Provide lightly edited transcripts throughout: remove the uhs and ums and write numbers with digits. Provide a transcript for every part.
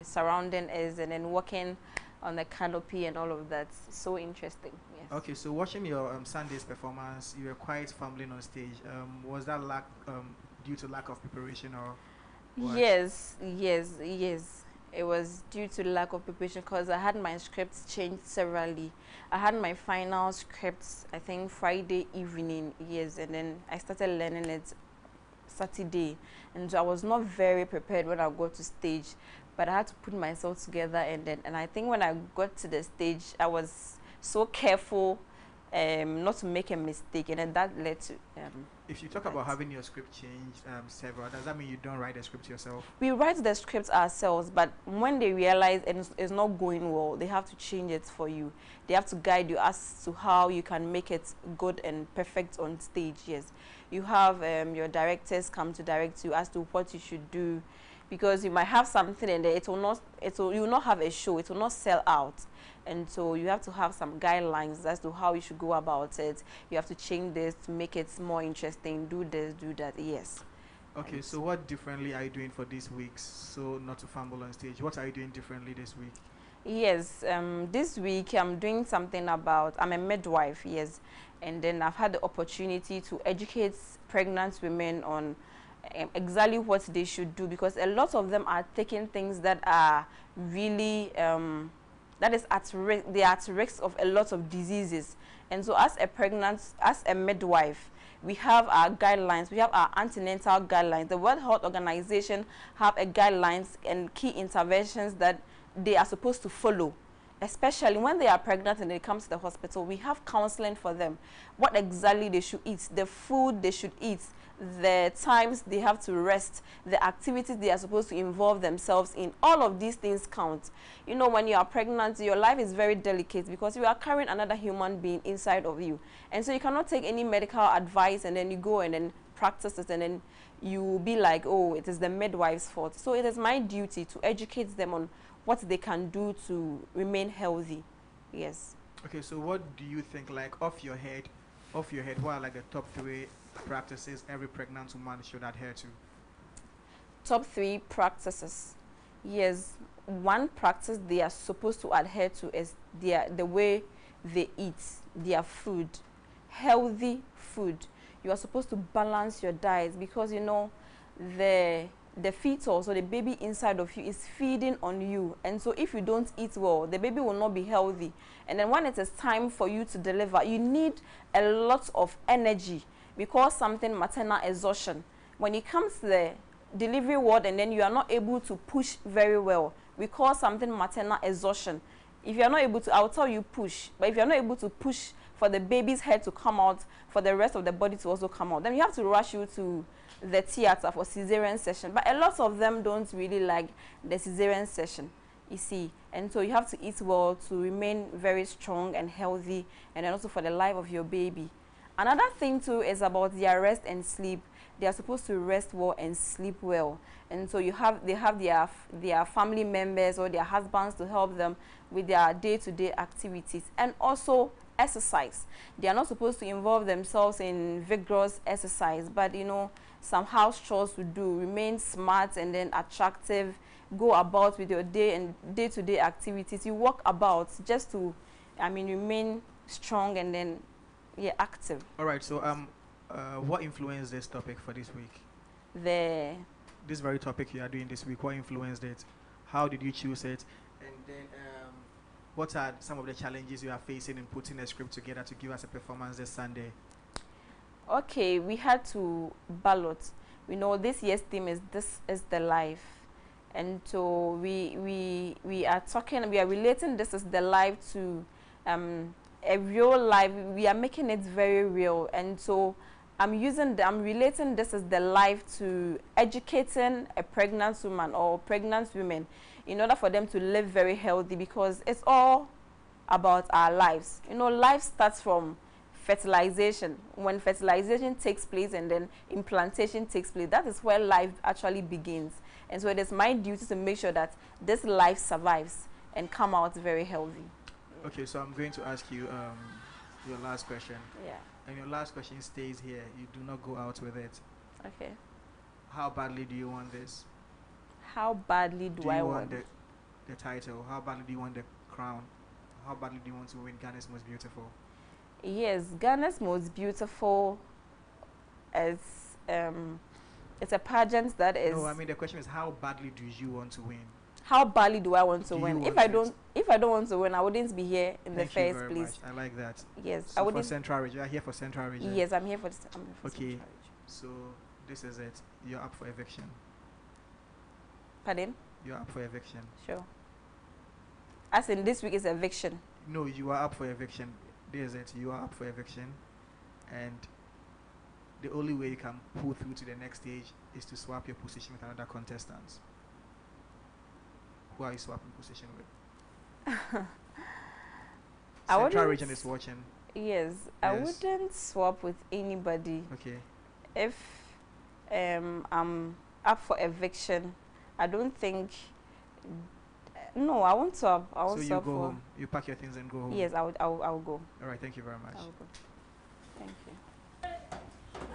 surrounding is, and then walking on the canopy and all of that. So interesting. Yes. Okay, so watching your Sunday's performance, you were quite fumbling on stage. Was that due to lack of preparation or what? Yes, yes, yes. It was due to lack of preparation because I had my scripts changed severally. I had my final scripts, I think Friday evening, yes, and then I started learning it Saturday, and so I was not very prepared when I got to stage, but I had to put myself together, and I think when I got to the stage, I was so careful, not to make a mistake, and then that led to If you talk about having your script changed several, does that mean you don't write the script yourself? we write the scripts ourselves, but when they realize it's not going well, they have to change it for you. They have to guide you as to how you can make it good and perfect on stage. Yes, you have your directors come to direct you as to what you should do, because you might have something and you will not have a show, it will not sell out, and so you have to have some guidelines as to how you should go about it. You have to change this to make it more interesting, do this, do that. Yes. Okay, so what differently are you doing for these weeks so not to fumble on stage? What are you doing differently this week? Yes, this week I'm doing something about, I'm a midwife, yes, and then I've had the opportunity to educate pregnant women on exactly what they should do, because a lot of them are taking things that are really, that is at risk, they are at risk of a lot of diseases. And so as a midwife, we have our guidelines, we have our antenatal guidelines. The World Health Organization have a guidelines and key interventions that they are supposed to follow, especially when they are pregnant and they come to the hospital. We have counseling for them, what exactly they should eat, the food they should eat, the times they have to rest, the activities they are supposed to involve themselves in. All of these things count. You know, when you are pregnant, your life is very delicate because you are carrying another human being inside of you, and so you cannot take any medical advice and then you go and then practice it, and then you will be like, oh, it is the midwife's fault. So it is my duty to educate them on what they can do to remain healthy. Yes. Okay, so what do you think, like off your head, what are like the top three practices every pregnant woman should adhere to? Top three practices. Yes, one practice they are supposed to adhere to is the way they eat their food, healthy food. You are supposed to balance your diet, because you know the fetus or the baby inside of you is feeding on you, and so if you don't eat well, the baby will not be healthy, and then when it is time for you to deliver, you need a lot of energy. Because something maternal exhaustion, when it comes to the delivery ward and then you are not able to push very well, we call something maternal exhaustion. If you are not able to, I'll tell you push, but if you are not able to push for the baby's head to come out, for the rest of the body to also come out, then you have to rush you to the theater for cesarean session. But a lot of them don't really like the cesarean session, you see, and so you have to eat well to remain very strong and healthy, and then also for the life of your baby. Another thing too is about their rest and sleep. They are supposed to rest well and sleep well, and so they have their family members or their husbands to help them with their day-to-day activities, and also exercise. They are not supposed to involve themselves in vigorous exercise, but you know, some house chores to do, remain smart and then attractive, go about with your day-to-day activities. You walk about just to, I mean, remain strong and then, yeah, active. All right, so what influenced this topic for this week? The This very topic you are doing this week, what influenced it? How did you choose it? And then what are some of the challenges you are facing in putting a script together to give us a performance this Sunday? Okay, we had to ballot. We know this year's theme is "This is the Life," and so we are talking. We are relating "This is the Life" to a real life. We are making it very real, and so I'm relating "This is the Life" to educating a pregnant woman or pregnant women in order for them to live very healthy, because it's all about our lives. You know, life starts from fertilization. When fertilization takes place and then implantation takes place, that is where life actually begins. And so it is my duty to make sure that this life survives and come out very healthy. Okay, so I'm going to ask you your last question. Yeah. And your last question stays here. You do not go out with it. Okay. How badly do you want this? How badly do I you want the the title? How badly do you want the crown? How badly do you want to win Ghana's Most Beautiful? Yes, Ghana's Most Beautiful is it's a pageant that is. No, I mean the question is how badly do you want to win? How badly do I want to Do you win? want If I don't want to win, I wouldn't be here in Thank the you first very place. much. I like that. Yes, So I for wouldn't. Central Region, you are here for Central Region. Yes, I'm here for this. Okay. Central Region. So this is it. You're up for eviction. Pardon? You're up for eviction. Sure. As in this week is eviction. No, you are up for eviction. This is it. You are up for eviction, and the only way you can pull through to the next stage is to swap your position with another contestant. Who are you swapping position with? I Central wouldn't Region is watching. Yes, I Yes. wouldn't swap with anybody. Okay. If I'm up for eviction, I don't think. No, I won't swap. I So won't you swap go for. home. You pack your things and go home. Yes, I'll go. All right. Thank you very much. I'll go. Thank you.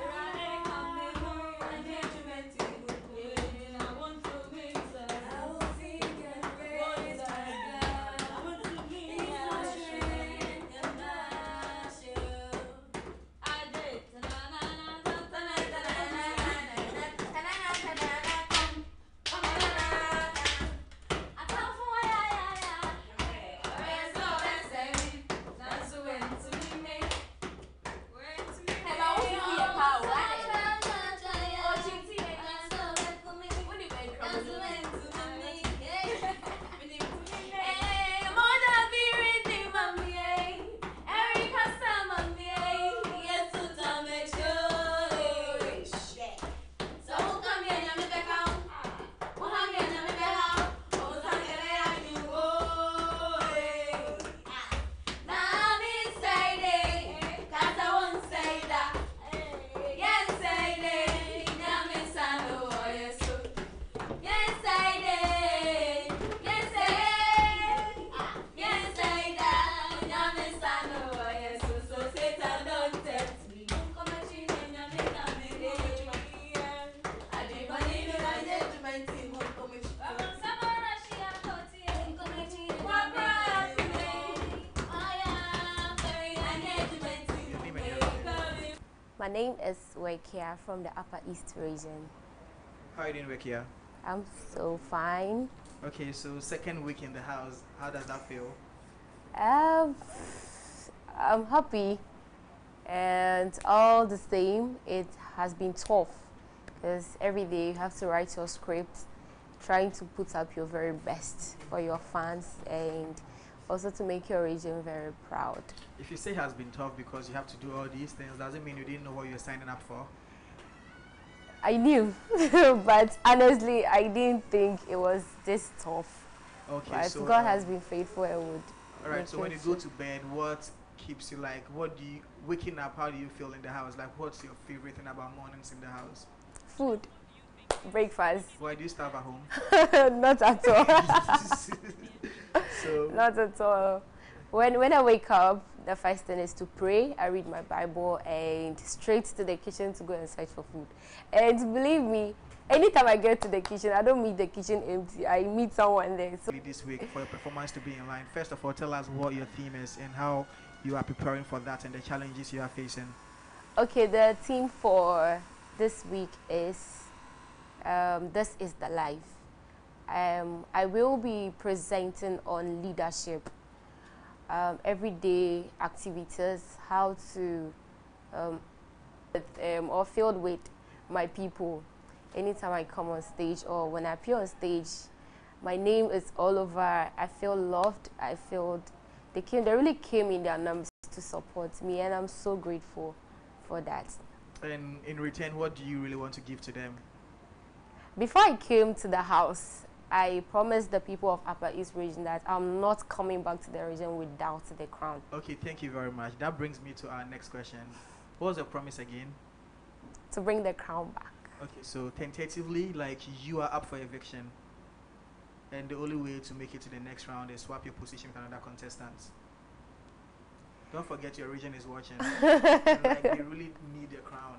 Your name and your region. My name is Wekia from the Upper East region. How are you doing, Wekia? I'm so fine. Okay, so second week in the house. How does that feel? Um, I'm happy, and all the same, it has been tough because every day you have to write your script, trying to put up your very best for your fans and also to make your region very proud. If you say it has been tough because you have to do all these things, does it mean you didn't know what you were signing up for? I knew, but honestly, I didn't think it was this tough. Okay, But so God has been faithful and would. all right. make So when it you go so. to bed, what keeps you like? What do you waking up? How do you feel in the house? Like, what's your favorite thing about mornings in the house? Food, breakfast, Why do you starve at home? not at all. So Not at all. When I wake up, the first thing is to pray. I read my Bible and straight to the kitchen to go and search for food. And believe me, anytime I get to the kitchen, I don't meet the kitchen empty. I meet someone there. So this week for your performance to be in line. First of all, tell us what your theme is and how you are preparing for that and the challenges you are facing. okay, the theme for this week is This is the Life. I will be presenting on leadership, everyday activities, how to or filled with my people. Anytime I come on stage or when I appear on stage, my name is all over. I feel loved. I feel they really came in their numbers to support me, and I'm so grateful for that. And in return, what do you really want to give to them? Before I came to the house, I promised the people of Upper East region that I'm not coming back to the region without the crown. Okay, thank you very much. That brings me to our next question. What was your promise again? To bring the crown back. Okay, so tentatively, like you are up for eviction, and the only way to make it to the next round is swap your position with another contestant. Don't forget your region is watching. And, like, they really need the crown.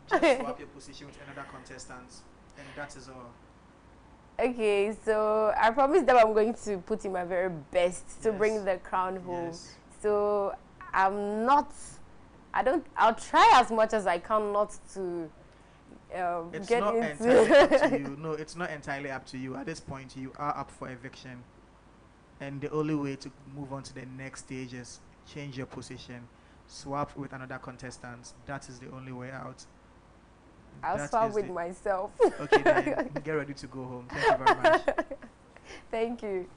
Just swap your position with another contestant, and that is all. Okay, so I promise that I'm going to put in my very best to Yes. bring the crown home. Yes. So I'm not. I'll try as much as I can not to It's get not into. entirely up to you. No, it's not entirely up to you. At this point, you are up for eviction, and the only way to move on to the next stage is change your position, swap with another contestant. That is the only way out. I'll That swap is with the- myself. Okay, then get ready to go home. Thank you very much. Thank you.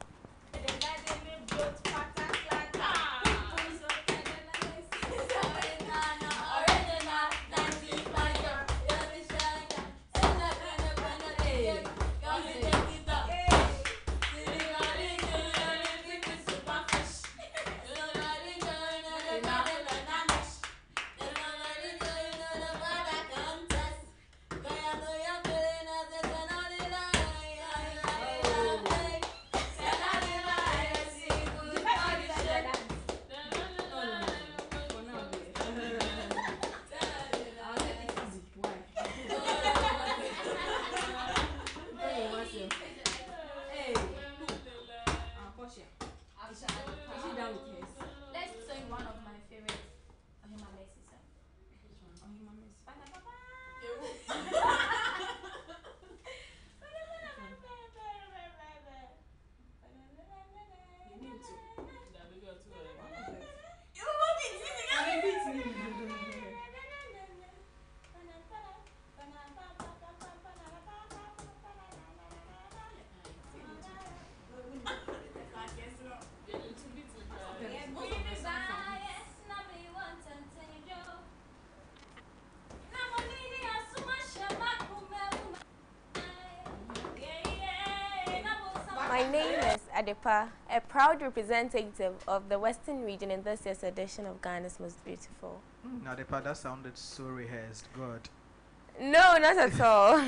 Let's sing one of my favorites. Ohima Messi song. Which one? Ohima Messi. My name is Adepa, a proud representative of the Western region in this year's edition of Ghana's Most Beautiful. Now, the part that sounded so rehearsed. God. No, not at all.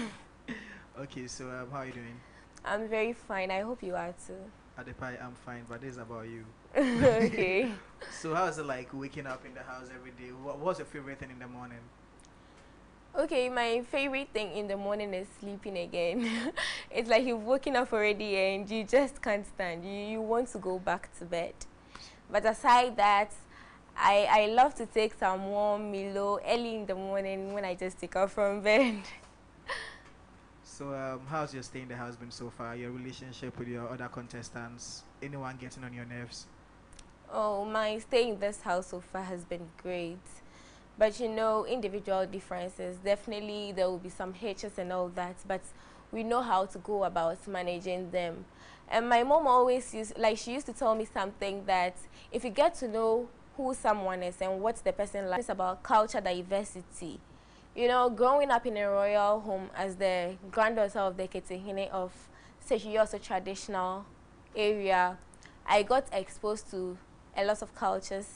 Okay, so how are you doing? I'm very fine. I hope you are too. Adepai, I'm fine, but this is about you. Okay. So how is it like waking up in the house every day? What's your favorite thing in the morning? Okay, my favorite thing in the morning is sleeping again. It's like you've woken up already and you just can't stand. You want to go back to bed. But aside that, I love to take some warm Milo early in the morning when I just take up from bed. So how's your stay in the house been so far? Your relationship with your other contestants? Anyone getting on your nerves? Oh, my stay in this house so far has been great. But you know, individual differences, definitely there will be some hitches and all that, but we know how to go about managing them. And my mom always she used to tell me something that if you get to know who someone is and what the person likes, it's about culture diversity. You know, growing up in a royal home as the granddaughter of the Ketehine of Sechiyoso traditional area, I got exposed to a lot of cultures,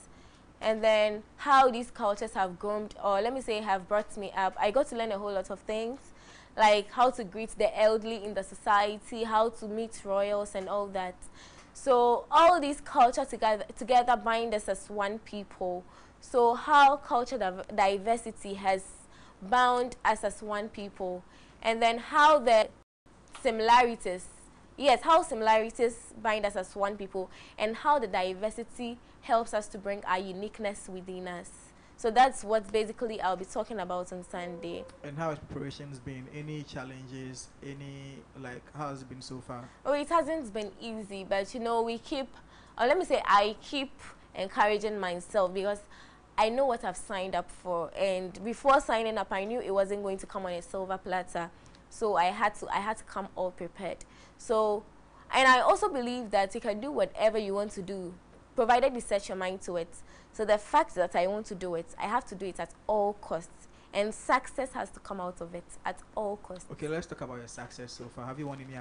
and then how these cultures have groomed, or let me say have brought me up. I got to learn a whole lot of things, like how to greet the elderly in the society, how to meet royals and all that. So all these cultures together bind us as one people. So how culture diversity has bound us as one people, and then how the similarities, yes, how similarities bind us as one people, and how the diversity helps us to bring our uniqueness within us. So that's what basically I'll be talking about on Sunday. And how has preparations been? Any challenges? Any, like, how has it been so far? Oh, it hasn't been easy, but you know, we keep, or let me say, I keep encouraging myself because I know what I've signed up for, and before signing up, I knew it wasn't going to come on a silver platter. So I had to come all prepared. So, and I also believe that you can do whatever you want to do, provided you set your mind to it. So the fact that I want to do it, I have to do it at all costs, and success has to come out of it at all costs. Okay, let's talk about your success so far. Have you won any